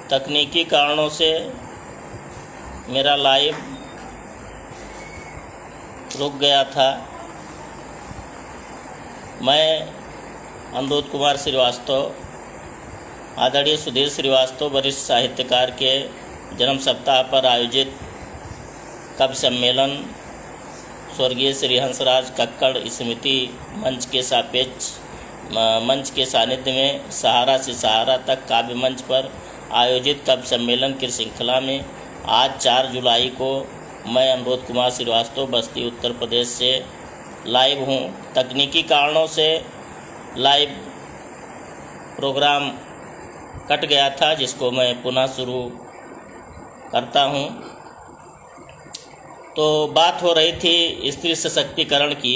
तकनीकी कारणों से मेरा लाइव रुक गया था। मैं अनिरुद्ध कुमार श्रीवास्तव, आदरणीय सुधीर श्रीवास्तव वरिष्ठ साहित्यकार के जन्म सप्ताह पर आयोजित कवि सम्मेलन स्वर्गीय श्री हंसराज कक्कड़ स्मृति मंच के सानिध्य में सहारा से सहारा तक काव्य मंच पर आयोजित कवि सम्मेलन की श्रृंखला में आज 4 जुलाई को मैं अनिरुद्ध कुमार श्रीवास्तव बस्ती उत्तर प्रदेश से लाइव हूँ। तकनीकी कारणों से लाइव प्रोग्राम कट गया था, जिसको मैं पुनः शुरू करता हूँ। तो बात हो रही थी स्त्री सशक्तिकरण की।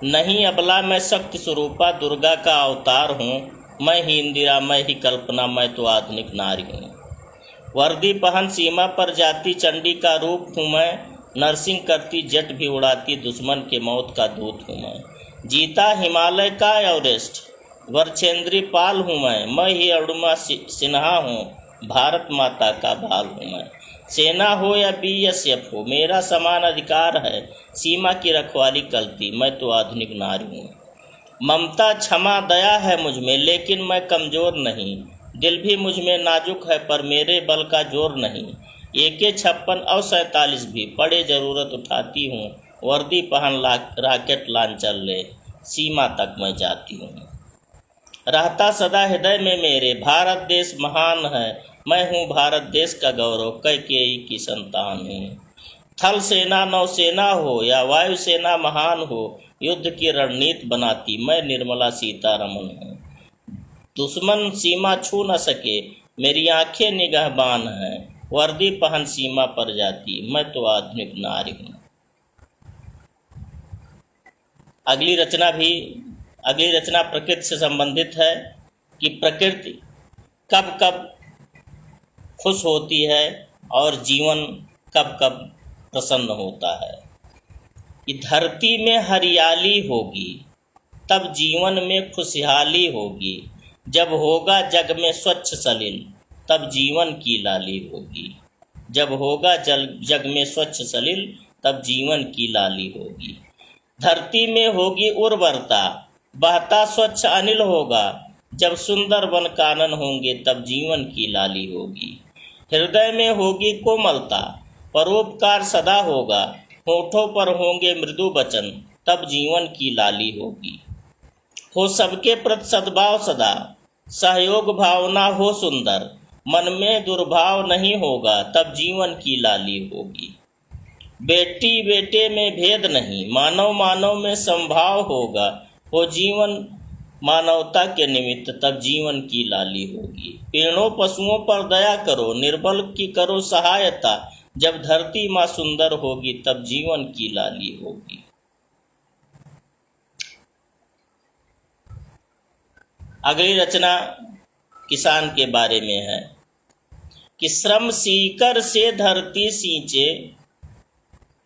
नहीं अबला मैं शक्ति स्वरूपा दुर्गा का अवतार हूँ, मैं ही इंदिरा, मैं ही कल्पना, मैं तो आधुनिक नारी हूँ। वर्दी पहन सीमा पर जाती चंडी का रूप हूँ मैं, नर्सिंग करती जेट भी उड़ाती दुश्मन के मौत का दूत हूँ मैं। जीता हिमालय का एवरेस्ट वर्षेंद्री पाल हूँ मैं ही अरुणिमा सिन्हा हूँ, भारत माता का बाल हूँ मैं। सेना हो या BSF हो, मेरा समान अधिकार है, सीमा की रखवाली करती मैं तो आधुनिक नारी हूँ। ममता क्षमा दया है मुझ में, लेकिन मैं कमज़ोर नहीं, दिल भी मुझ में नाजुक है पर मेरे बल का जोर नहीं। AK-56 और 47 भी पड़े ज़रूरत उठाती हूँ, वर्दी पहन राकेट लॉन्चर ले सीमा तक मैं जाती हूँ। रहता सदा हृदय में मेरे भारत देश महान है, मैं हूँ भारत देश का गौरव, कैकेयी की संतान हूँ। थल सेना नौसेना हो या वायुसेना महान हो, युद्ध की रणनीति बनाती मैं निर्मला सीतारमन हूँ। दुश्मन सीमा छू न सके, मेरी आंखें निगहबान हैं, वर्दी पहन सीमा पर जाती मैं तो आधुनिक नारी हूँ। अगली रचना प्रकृति से संबंधित है कि प्रकृति कब कब खुश होती है और जीवन कब कब प्रसन्न होता है। कि धरती में हरियाली होगी तब जीवन में खुशहाली होगी, जब होगा जग में स्वच्छ सलिल तब जीवन की लाली होगी। जब होगा जग में स्वच्छ सलिल तब जीवन की लाली होगी। धरती में होगी उर्वरता, बहता स्वच्छ अनिल होगा, जब सुंदर वन कानन होंगे तब जीवन की लाली होगी। हृदय में होगी कोमलता, परोपकार सदा होगा, होठों पर होंगे मृदु वचन तब जीवन की लाली होगी। हो सबके प्रति सद्भाव सदा, सहयोग भावना हो सुंदर, मन में दुर्भाव नहीं होगा तब जीवन की लाली होगी। बेटी बेटे में भेद नहीं, मानव मानव में संभाव होगा, हो जीवन मानवता के निमित्त तब जीवन की लाली होगी। पेड़ों पशुओं पर दया करो, निर्बल की करो सहायता, जब धरती माँ सुंदर होगी तब जीवन की लाली होगी। अगली रचना किसान के बारे में है कि श्रम सीकर से धरती सींचे,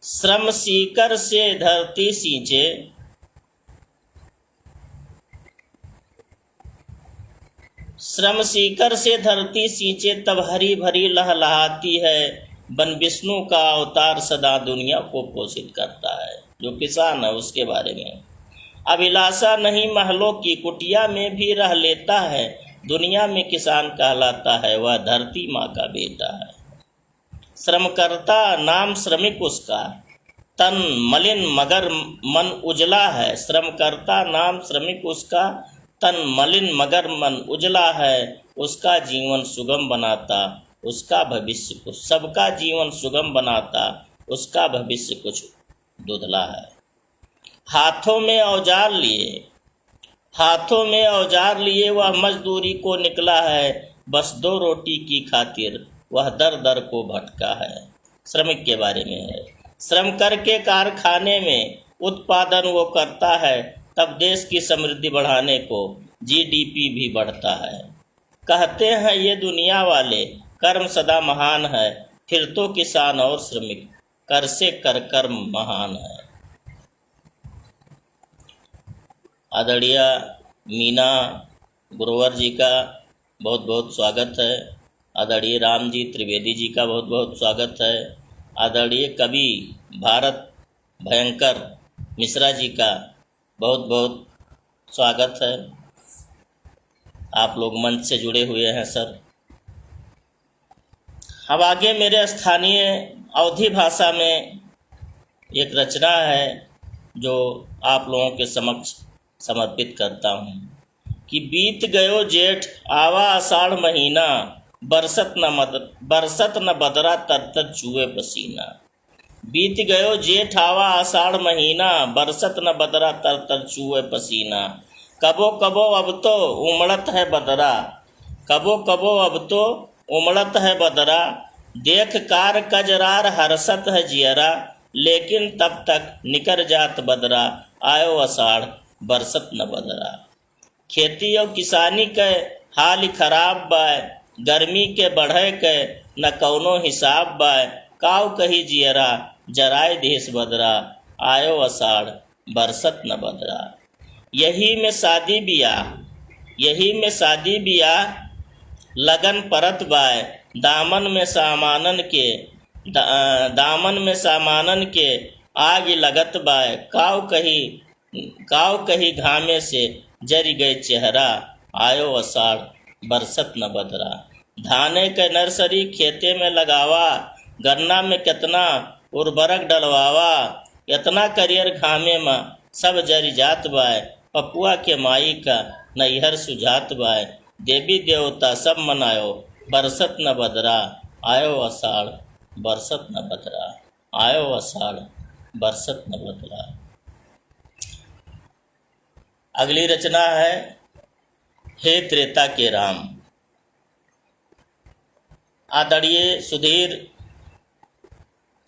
श्रम सीकर से धरती सींचे, श्रम सीकर से धरती सींचे तब हरी भरी लहलहाती है, बन विष्णु का अवतार सदा दुनिया को पोषित करता है। जो किसान है उसके बारे में। अभिलाषा नहीं महलों की, कुटिया में भी रह लेता है, दुनिया में किसान कहलाता है, वह धरती माँ का बेटा है। श्रम करता नाम श्रमिक उसका, तन मलिन मगर मन उजला है। श्रम करता नाम श्रमिक उसका, तन मलिन मगर मन उजला है, उसका जीवन सुगम बनाता, उसका भविष्य कुछ, सबका जीवन सुगम बनाता, उसका भविष्य कुछ धुंधला है। हाथों में औजार लिए वह मजदूरी को निकला है, बस 2 रोटी की खातिर वह दर दर को भटका है। श्रमिक के बारे में है। श्रम करके कारखाने में उत्पादन वो करता है, तब देश की समृद्धि बढ़ाने को GDP भी बढ़ता है। कहते हैं ये दुनिया वाले कर्म सदा महान है, फिर तो किसान और श्रमिक कर से कर कर्म महान है। आदरणीय मीना गुरुवर जी का बहुत बहुत स्वागत है। आदरणीय राम जी त्रिवेदी जी का बहुत बहुत स्वागत है। आदरणीय कवि भारत भयंकर मिश्रा जी का बहुत बहुत स्वागत है। आप लोग मंच से जुड़े हुए हैं सर। अब आगे मेरे स्थानीय अवधी भाषा में एक रचना है जो आप लोगों के समक्ष समर्पित करता हूँ कि बीत गयो जेठ आवा आषाढ़ महीना, बरसत न बदरा तर चूए पसीना। बीत गयो जेठ आवा आषाढ़ महीना, बरसत न बदरा तर चूए पसीना। कबो कबो अब तो उमड़त है बदरा, कबो कबो अब तो उमड़त है बदरा। देख कार कजरार हरसत है जियरा, लेकिन तब तक निकर जात बदरा। आयो आषाढ़ बरसत न बदरा। खेती और किसानी के हाल खराब बाय, गर्मी के बढ़े के न कौनो हिसाब बाय। काव कही जियरा जराय देश बदरा, आयो आषाढ़ बरसत न बदरा। यही में शादी बियाह लगन परत बाय, दामन में सामानन के आग लगत बाय। काव कही घामे से जरी गए चेहरा, आयो आषाढ़ बरसत न बदरा। धाने के नर्सरी खेते में लगावा, गन्ना में कितना उर्वरक डलवावा। इतना करियर घामे में सब जरी जात बाय, पपुआ के माई का नैहर सुझात बाय। देवी देवता सब मनायो बरसत न बदरा, आयो आषाढ़ बरसत न बदरा। आयो आषाढ़ बरसत न बदरा। अगली रचना है हे त्रेता के राम। आदरणीय सुधीर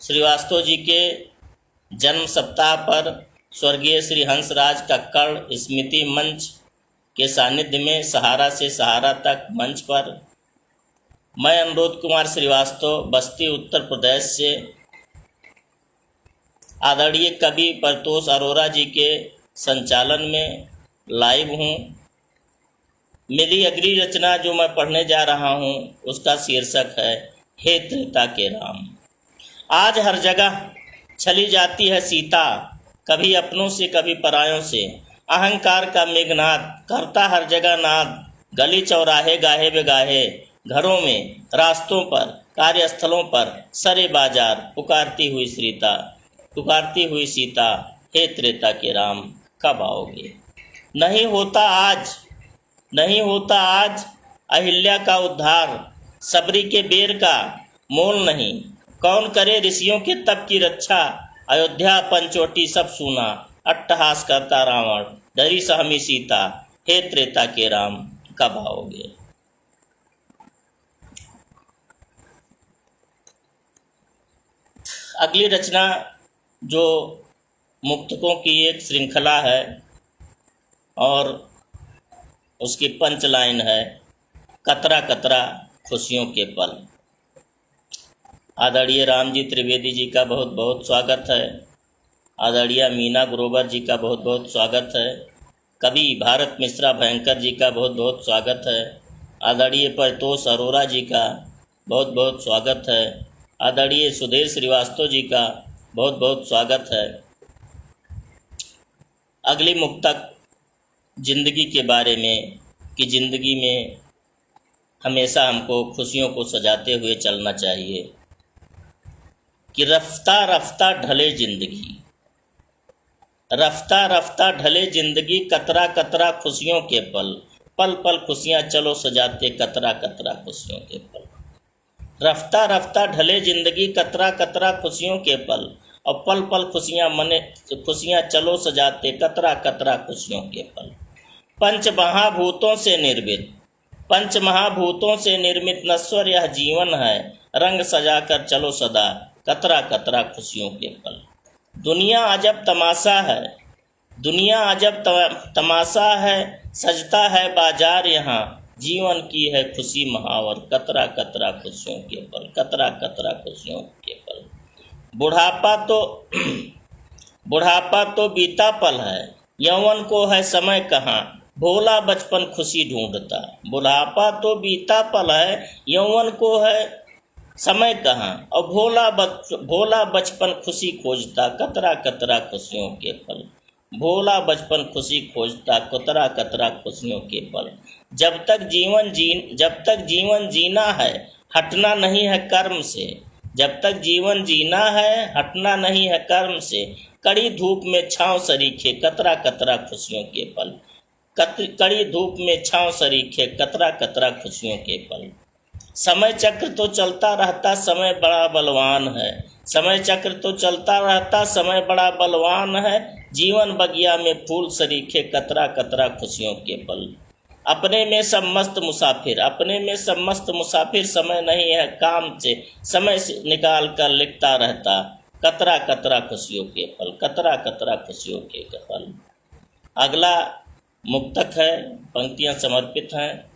श्रीवास्तव जी के जन्म सप्ताह पर स्वर्गीय श्री हंसराज कक्कड़ स्मृति मंच के सानिध्य में सहारा से सहारा तक मंच पर मैं अनुरोध कुमार श्रीवास्तव बस्ती उत्तर प्रदेश से आदरणीय कवि परतोष अरोरा जी के संचालन में लाइव हूँ। मेरी अगली रचना जो मैं पढ़ने जा रहा हूँ उसका शीर्षक है हे त्रेता के राम। आज हर जगह चली जाती है सीता, कभी अपनों से कभी परायों से। अहंकार का मेघनाद करता हर जगह नाद, गली चौराहे गाहे बेगाहे। घरों में रास्तों पर कार्यस्थलों पर सरे बाजार पुकारती हुई सीता हे त्रेता के राम कब आओगे। नहीं होता आज अहिल्या का उद्धार, सबरी के बेर का मोल नहीं। कौन करे ऋषियों के तप की रक्षा, अयोध्या पंचवटी सब सूना। अट्टहास करता रावण डरी सहमी सीता, हे त्रेता के राम कब आओगे। अगली रचना जो मुक्तकों की एक श्रृंखला है और उसकी पंच लाइन है कतरा कतरा खुशियों के पल। आदरणीय राम जी त्रिवेदी जी का बहुत बहुत स्वागत है। आदरणीय मीना ग्रोवर जी का बहुत बहुत स्वागत है। कवि भारत मिश्रा भयंकर जी का बहुत बहुत स्वागत है। आदरणीय परतोष अरोरा जी का बहुत बहुत स्वागत है। आदरणीय सुधीर श्रीवास्तव जी का बहुत बहुत स्वागत है। अगली मुक्तक जिंदगी के बारे में कि जिंदगी में हमेशा हमको खुशियों को सजाते हुए चलना चाहिए कि रफ्ता रफ्ता ढले जिंदगी कतरा कतरा खुशियों के पल। पल पल खुशियाँ चलो सजाते कतरा कतरा खुशियों के पल। रफ्ता रफ्ता ढले जिंदगी कतरा कतरा खुशियों के पल, और पल पल खुशियाँ चलो सजाते कतरा कतरा खुशियों के पल। पंच महाभूतों से निर्मित नश्वर यह जीवन है, रंग सजाकर चलो सदा कतरा कतरा खुशियों के पल। दुनिया अजब तमाशा है, सजता है बाजार यहाँ, जीवन की है खुशी महावर कतरा कतरा खुशियों के पल, कतरा कतरा खुशियों के पल। बुढ़ापा तो बीता पल है, यौवन को है समय कहाँ, भोला बचपन खुशी ढूंढता, बुढ़ापा तो बीता पल है, यौवन को है समय कहाँ। और भोला बचपन खुशी खोजता, कतरा कतरा खुशियों के पल। भोला बचपन खुशी खोजता, कतरा कतरा खुशियों के पल। जब तक जीवन जीना है, हटना नहीं है कर्म से। जब तक जीवन जीना है, हटना नहीं है कर्म से। कड़ी धूप में छांव सरीखे, कतरा कतरा खुशियों के पल। कड़ी धूप में छांव सरीखे, कतरा कतरा खुशियों के पल। समय चक्र तो चलता रहता, समय बड़ा बलवान है। समय चक्र तो चलता रहता, समय बड़ा बलवान है। जीवन बगिया में फूल सरीखे, कतरा कतरा खुशियों के पल। अपने में सब मस्त मुसाफिर, समय नहीं है काम से, समय से निकाल कर लिखता रहता, कतरा कतरा खुशियों के पल, कतरा कतरा खुशियों के पल। अगला मुक्तक है, पंक्तियां समर्पित हैं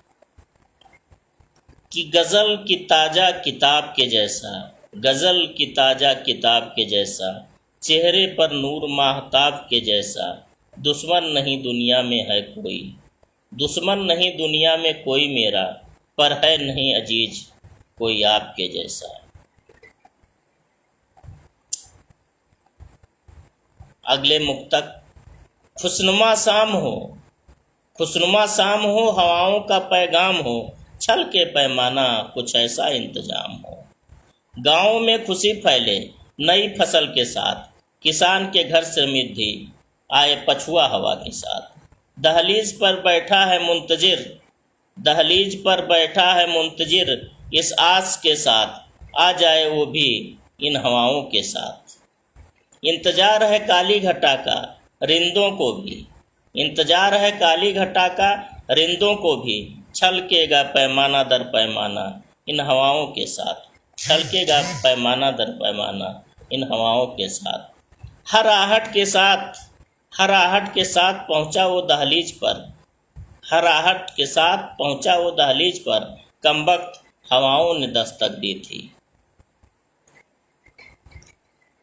कि गज़ल की ताज़ा किताब के जैसा, गज़ल की ताज़ा किताब के जैसा, चेहरे पर नूर माहताब के जैसा, दुश्मन नहीं दुनिया में है कोई, दुश्मन नहीं दुनिया में कोई मेरा, पर है नहीं अजीज कोई आपके जैसा। अगले मुक्तक, खुशनुमा शाम हो, हवाओं का पैगाम हो, छल के पैमाना कुछ ऐसा इंतजाम हो। गाँव में खुशी फैले नई फसल के साथ, किसान के घर समृद्धि आए पछुआ हवा के साथ। दहलीज पर बैठा है मुंतजिर, इस आस के साथ आ जाए वो भी इन हवाओं के साथ। इंतजार है काली घटा का रिंदों को भी, इंतजार है काली घटा का रिंदों को भी, छलकेगा पैमाना दर पैमाना इन हवाओं के साथ, छलकेगा पैमाना दर पैमाना इन हवाओं के साथ। हर आहट के साथ पहुंचा वो दहलीज पर, हर आहट के साथ पहुंचा वो दहलीज पर, कमबख्त हवाओं ने दस्तक दी थी।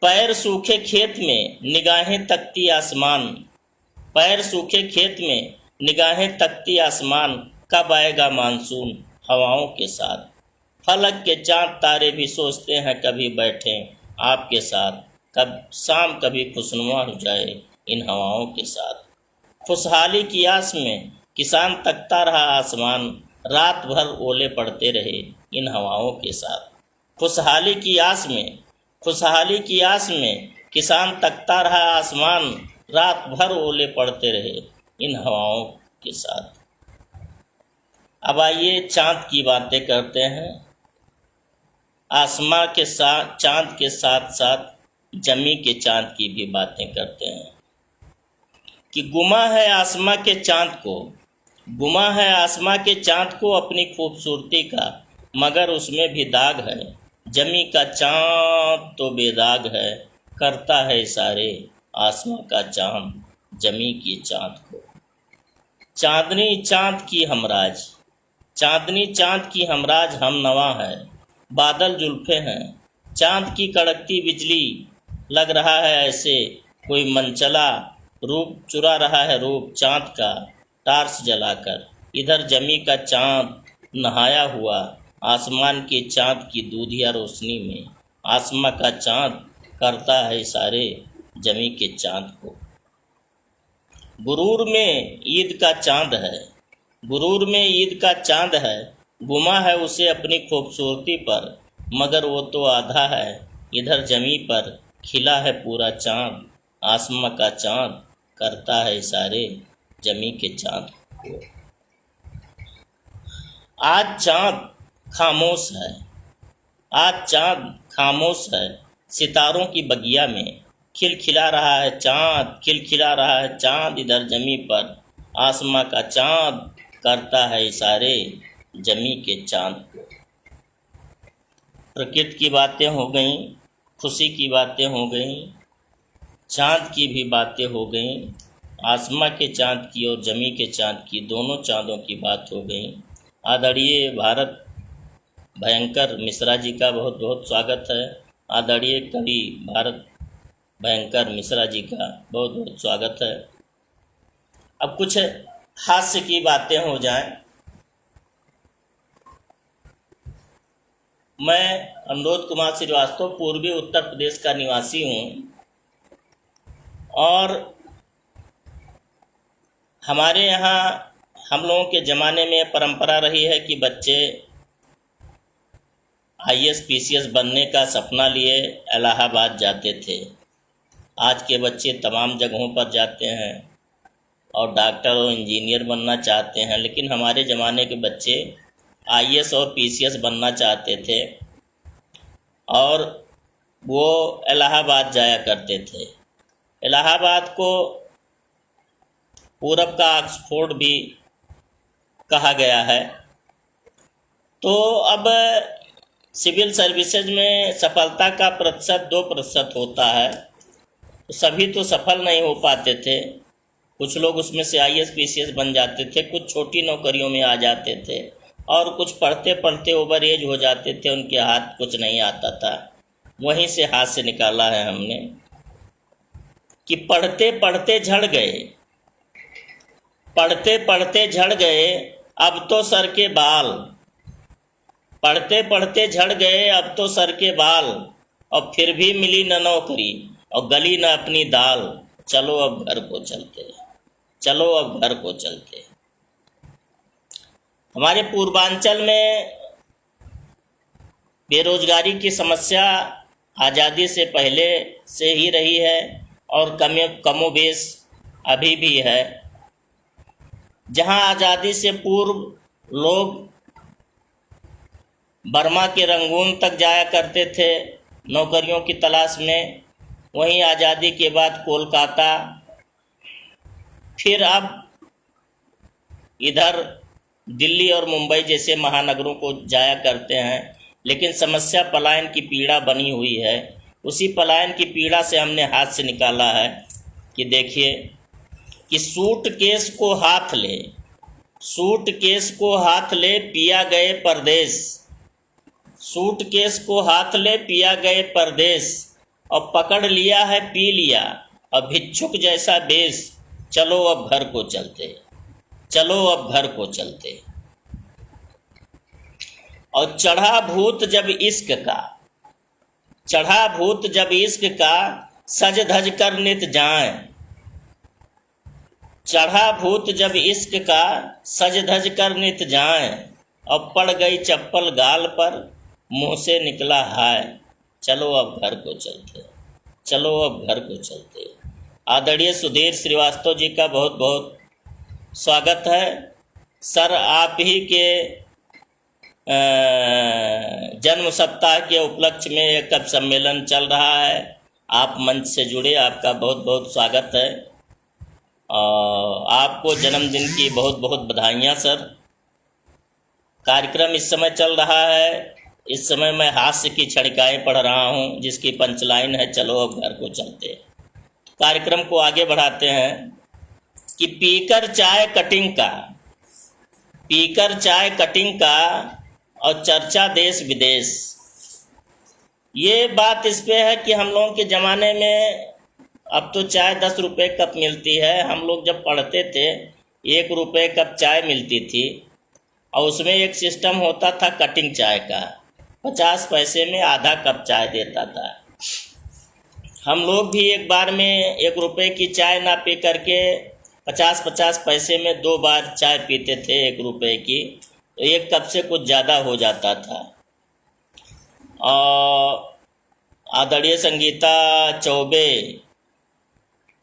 पैर सूखे खेत में निगाहें तकती आसमान, पैर सूखे खेत में निगाहें तकती आसमान, कब आएगा मानसून हवाओं के साथ। फलक के चांद तारे भी सोचते हैं कभी बैठे आपके साथ, कब शाम कभी खुशनुमा हो जाए इन हवाओं के साथ। खुशहाली की आस में किसान तकता रहा आसमान, रात भर ओले पड़ते रहे इन हवाओं के साथ। खुशहाली की आस में किसान तकता रहा आसमान, रात भर ओले पड़ते रहे इन हवाओं के साथ। अब आइए चांद की बातें करते हैं। आसमां के साथ चांद के साथ साथ जमी के चांद की भी बातें करते हैं कि गुमा है आसमां के चांद को अपनी खूबसूरती का, मगर उसमें भी दाग है। जमी का चांद तो बेदाग है, करता है इशारे आसमां का चांद जमी के चांद को। चांदनी चांद की हमराज हम नवा है, बादल जुल्फे हैं चांद की कड़कती बिजली, लग रहा है ऐसे कोई मनचला, रूप चुरा रहा है रूप चांद का टार्च जलाकर। इधर जमी का चांद नहाया हुआ आसमान के चांद की दूधिया रोशनी में, आसमां का चांद करता है इशारे जमी के चांद को। गुरूर में ईद का चांद है, गुमा है उसे अपनी खूबसूरती पर, मगर वो तो आधा है। इधर जमी पर खिला है पूरा चांद, आसमां का चांद करता है इशारे जमी के चांद को। आज चांद खामोश है, सितारों की बगिया में खिलखिला रहा है चांद, इधर जमी पर आसमां का चांद करता है इशारे जमी के चांद को। प्रकृति की बातें हो गई, खुशी की बातें हो गई, चांद की भी बातें हो गई, आसमां के चांद की और जमी के चांद की, दोनों चांदों की बात हो गई। आदरणीय भारत भयंकर मिश्रा जी का बहुत बहुत स्वागत है। आदरणीय कवि भारत भयंकर मिश्रा जी का बहुत बहुत स्वागत है। अब कुछ हास्य की बातें हो जाएं। मैं अनुरोध कुमार श्रीवास्तव पूर्वी उत्तर प्रदेश का निवासी हूँ और हमारे यहाँ हम लोगों के ज़माने में परंपरा रही है कि बच्चे आईएएस पीसीएस बनने का सपना लिए इलाहाबाद जाते थे। आज के बच्चे तमाम जगहों पर जाते हैं और डॉक्टर और इंजीनियर बनना चाहते हैं, लेकिन हमारे ज़माने के बच्चे आईएएस और पीसीएस बनना चाहते थे और वो इलाहाबाद जाया करते थे। इलाहाबाद को पूरब का ऑक्सफोर्ड भी कहा गया है। तो अब सिविल सर्विसेज में सफलता का प्रतिशत 2% होता है, तो सभी तो सफल नहीं हो पाते थे। कुछ लोग उसमें से आईएएस पीसीएस बन जाते थे, कुछ छोटी नौकरियों में आ जाते थे और कुछ पढ़ते पढ़ते ओवर एज हो जाते थे, उनके हाथ कुछ नहीं आता था। वहीं से हाथ से निकाला है हमने कि पढ़ते पढ़ते झड़ गए, पढ़ते पढ़ते झड़ गए अब तो सर के बाल, पढ़ते पढ़ते झड़ गए अब तो सर के बाल, और फिर भी मिली न नौकरी और गली न अपनी दाल। चलो अब घर को चलते, चलो अब घर को चलते। हमारे पूर्वांचल में बेरोजगारी की समस्या आज़ादी से पहले से ही रही है और कमोबेश अभी भी है। जहां आज़ादी से पूर्व लोग बर्मा के रंगून तक जाया करते थे नौकरियों की तलाश में, वहीं आज़ादी के बाद कोलकाता, फिर अब इधर दिल्ली और मुंबई जैसे महानगरों को जाया करते हैं। लेकिन समस्या पलायन की पीड़ा बनी हुई है। उसी पलायन की पीड़ा से हमने हाथ से निकाला है कि देखिए कि सूटकेस को हाथ ले, सूटकेस को हाथ ले पिया गए परदेश, सूटकेस को हाथ ले पिया गए परदेश, और पकड़ लिया है पी लिया और भिक्षुक जैसा बेश। चलो अब घर को चलते, चलो अब घर को चलते। और चढ़ा भूत जब इश्क का, चढ़ा भूत जब इश्क का, सज धज कर नित जाएं। चढ़ा भूत जब इश्क का, सज धज कर नित जाएं, और पड़ गई चप्पल गाल पर, मुंह से निकला हाय। चलो अब घर को चलते, चलो अब घर को चलते। आदरणीय सुधीर श्रीवास्तव जी का बहुत बहुत स्वागत है। सर, आप ही के जन्म सप्ताह के उपलक्ष्य में एक कवि सम्मेलन चल रहा है। आप मंच से जुड़े, आपका बहुत बहुत स्वागत है। आपको जन्मदिन की बहुत बहुत बधाइयाँ सर। कार्यक्रम इस समय चल रहा है। इस समय मैं हास्य की छड़िकाएँ पढ़ रहा हूँ, जिसकी पंचलाइन है चलो अब घर को चलते। कार्यक्रम को आगे बढ़ाते हैं कि पीकर चाय कटिंग का, पीकर चाय कटिंग का और चर्चा देश विदेश। ये बात इस पे है कि हम लोगों के ज़माने में अब तो चाय 10 रुपये कप मिलती है। हम लोग जब पढ़ते थे 1 रुपये कप चाय मिलती थी और उसमें एक सिस्टम होता था कटिंग चाय का, 50 पैसे में आधा कप चाय देता था। हम लोग भी एक बार में 1 रुपये की चाय ना पी करके 50-50 पैसे में 2 बार चाय पीते थे 1 रुपये की, तो 1 कप से कुछ ज़्यादा हो जाता था। और आदरणीय संगीता चौबे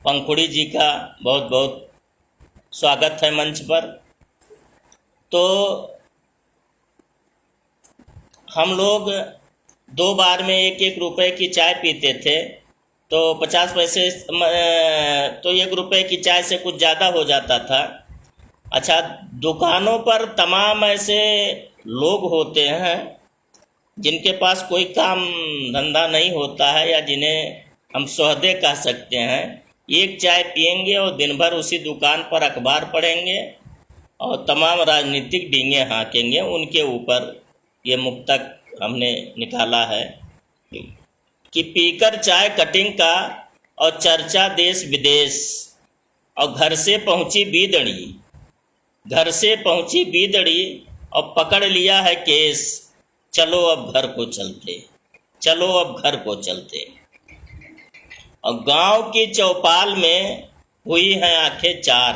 पंखुड़ी जी का बहुत बहुत स्वागत है मंच पर। तो हम लोग 2 बार में 1-1 रुपये की चाय पीते थे, तो 50 पैसे तो 1 रुपये की चाय से कुछ ज़्यादा हो जाता था। अच्छा, दुकानों पर तमाम ऐसे लोग होते हैं जिनके पास कोई काम धंधा नहीं होता है, या जिन्हें हम सोहदे कह सकते हैं। एक चाय पिएंगे और दिन भर उसी दुकान पर अखबार पढ़ेंगे और तमाम राजनीतिक डींगे हाँकेंगे। उनके ऊपर ये मुक्तक हमने निकाला है कि पीकर चाय कटिंग का और चर्चा देश विदेश, और घर से पहुंची बीदड़ी, घर से पहुंची बीदड़ी और पकड़ लिया है केस, चलो अब घर को चलते, चलो अब घर को चलते। और गांव की चौपाल में हुई हैं आंखें चार,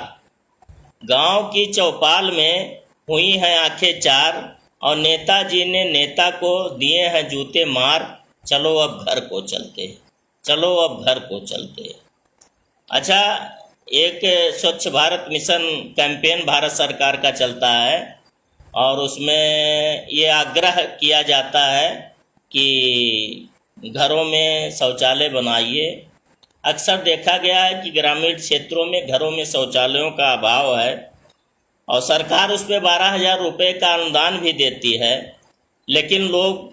गांव की चौपाल में हुई हैं आंखें चार, और नेताजी ने नेता को दिए हैं जूते मार, चलो अब घर को चलते, चलो अब घर को चलते। अच्छा, एक स्वच्छ भारत मिशन कैंपेन भारत सरकार का चलता है और उसमें ये आग्रह किया जाता है कि घरों में शौचालय बनाइए। अक्सर देखा गया है कि ग्रामीण क्षेत्रों में घरों में शौचालयों का अभाव है और सरकार उस पर 12,000 रुपये का अनुदान भी देती है, लेकिन लोग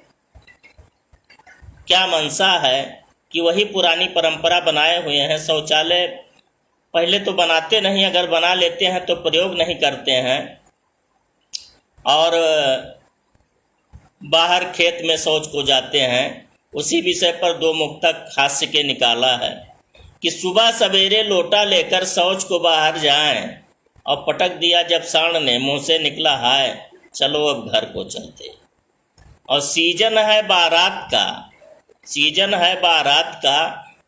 क्या मंशा है कि वही पुरानी परंपरा बनाए हुए हैं। शौचालय पहले तो बनाते नहीं, अगर बना लेते हैं तो प्रयोग नहीं करते हैं, और बाहर खेत में शौच को जाते हैं। उसी विषय पर दो मुक्तक हास्य के निकाला है कि सुबह सवेरे लोटा लेकर शौच को बाहर जाएं, और पटक दिया जब सांड ने, मुंह से निकला हाय, चलो अब घर को चलते। और सीजन है बारात का, सीजन है बारात का,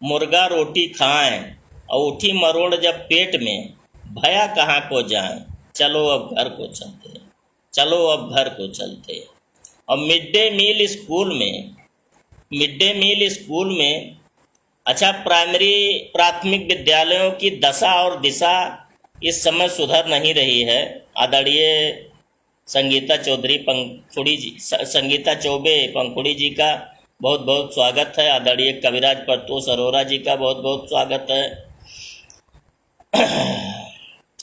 मुर्गा रोटी खाएं, और उठी मरोड़ जब पेट में, भया कहाँ को जाएं, चलो अब घर को चलते, चलो अब घर को चलते। और मिड डे मील स्कूल में, मिड डे मील स्कूल में, अच्छा, प्राथमिक विद्यालयों की दशा और दिशा इस समय सुधर नहीं रही है। आदरणीय संगीता चौधरी पंखुड़ी जी, संगीता चौबे पंखुड़ी जी का बहुत बहुत स्वागत है। आदरणीय कविराज परतोष अरोरा जी का बहुत बहुत स्वागत है।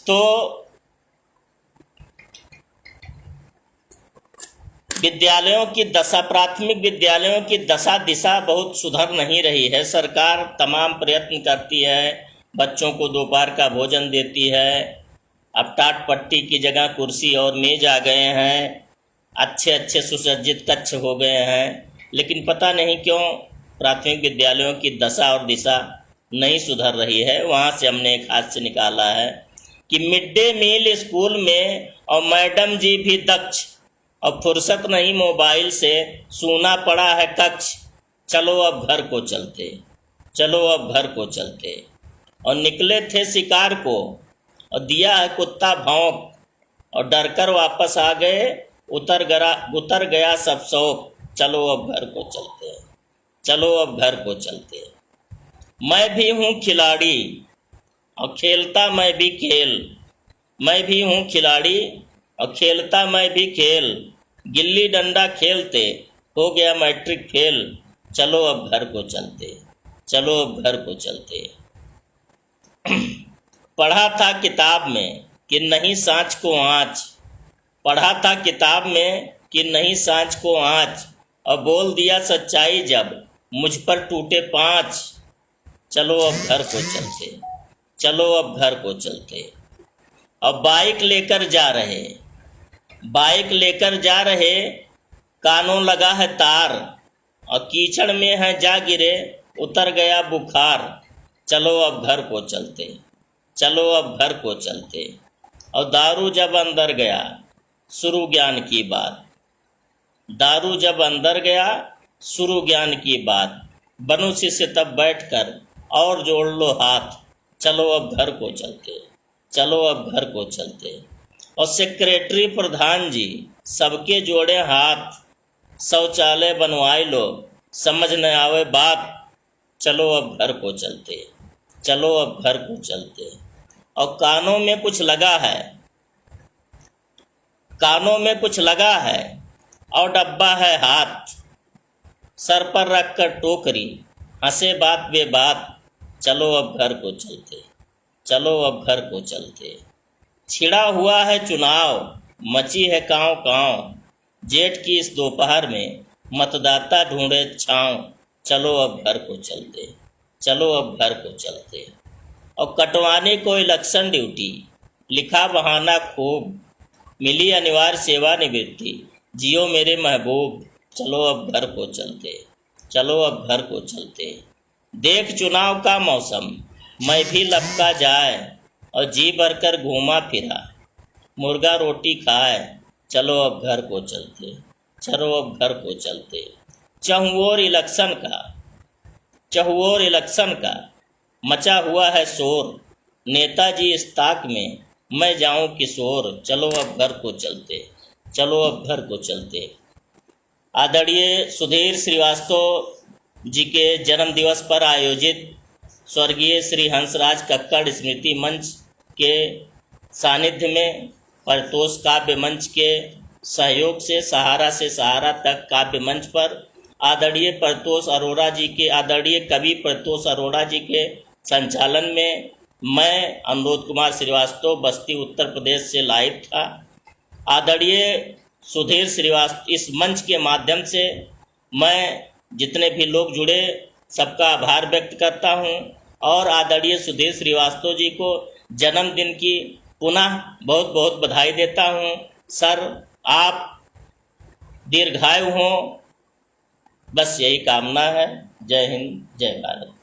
तो विद्यालयों की दशा, प्राथमिक विद्यालयों की दशा दिशा बहुत सुधर नहीं रही है। सरकार तमाम प्रयत्न करती है, बच्चों को दोपहर का भोजन देती है, अब टाट पट्टी की जगह कुर्सी और मेज आ गए हैं, अच्छे अच्छे सुसज्जित कक्ष हो गए हैं, लेकिन पता नहीं क्यों प्राथमिक विद्यालयों की दशा और दिशा नहीं सुधर रही है। वहाँ से हमने एक हास्य निकाला है कि मिड डे मील स्कूल में और मैडम जी भी दक्ष, और फुर्सत नहीं मोबाइल से, सूना पड़ा है कक्ष, चलो अब घर को चलते, चलो अब घर को चलते। और निकले थे शिकार को और दिया है कुत्ता भौंक, और डर कर वापस आ गए, उतर गया सब शौक, चलो अब घर को चलते, चलो अब घर को चलते। मैं भी हूँ खिलाड़ी और खेलता मैं भी खेल, मैं भी हूँ खिलाड़ी और खेलता मैं भी खेल, गिल्ली डंडा खेलते हो गया मैट्रिक फेल, चलो अब घर को चलते, चलो अब घर को चलते। पढ़ा था किताब में कि नहीं सांच को आँच, पढ़ा था किताब में कि नहीं सांच को आँच, और बोल दिया सच्चाई जब मुझ पर टूटे पाँच, चलो अब घर को चलते, चलो अब घर को चलते। अब बाइक लेकर जा रहे, बाइक लेकर जा रहे, कानों लगा है तार, और कीचड़ में है जा गिरे, उतर गया बुखार, चलो अब घर को चलते, चलो अब घर को चलते। और दारू जब अंदर गया, शुरू ज्ञान की बात, दारू जब अंदर गया, शुरू ज्ञान की बात, बनो शिष्य तब बैठकर और जोड़ लो हाथ, चलो अब घर को चलते, चलो अब घर को चलते। और सेक्रेटरी प्रधान जी सबके जोड़े हाथ, शौचालय बनवाए लो, समझ न आवे बात, चलो अब घर को चलते, चलो अब घर को चलते। और कानों में कुछ लगा है, कानों में कुछ लगा है, और डब्बा है हाथ, सर पर रख कर टोकरी, हंसे बात बे बात, चलो अब घर को चलते, चलो अब घर को चलते। छिड़ा हुआ है चुनाव, मची है कांव कांव, जेठ की इस दोपहर में मतदाता ढूंढे छांव, चलो अब घर को चलते, चलो अब घर को चलते। और कटवाने को इलेक्शन ड्यूटी, लिखा बहाना खूब, मिली अनिवार्य सेवानिवृत्ति, जियो मेरे महबूब, चलो अब घर को चलते, चलो अब घर को चलते। देख चुनाव का मौसम, मैं भी लपका जाए, और जी भरकर घूमा फिरा, मुर्गा रोटी खाए, चलो अब घर को चलते, चलो अब घर को चलते। चहुओर इलेक्शन का मचा हुआ है शोर, नेताजी इस ताक में मैं जाऊं किशोर, चलो अब घर को चलते, चलो अब घर को चलते। आदरणीय सुधीर श्रीवास्तव जी के जन्म दिवस पर आयोजित स्वर्गीय श्री हंसराज कक्कड़ स्मृति मंच के सानिध्य में परतोष काव्य मंच के सहयोग से सहारा तक काव्य मंच पर आदरणीय कवि परतोष अरोड़ा जी के संचालन में मैं अनुरोध कुमार श्रीवास्तव बस्ती उत्तर प्रदेश से लाइव था। आदरणीय सुधीर श्रीवास्तव, इस मंच के माध्यम से मैं जितने भी लोग जुड़े सबका आभार व्यक्त करता हूं और आदरणीय सुधीर श्रीवास्तव जी को जन्मदिन की पुनः बहुत बहुत बधाई देता हूं। सर, आप दीर्घायु हों, बस यही कामना है। जय हिंद, जय भारत।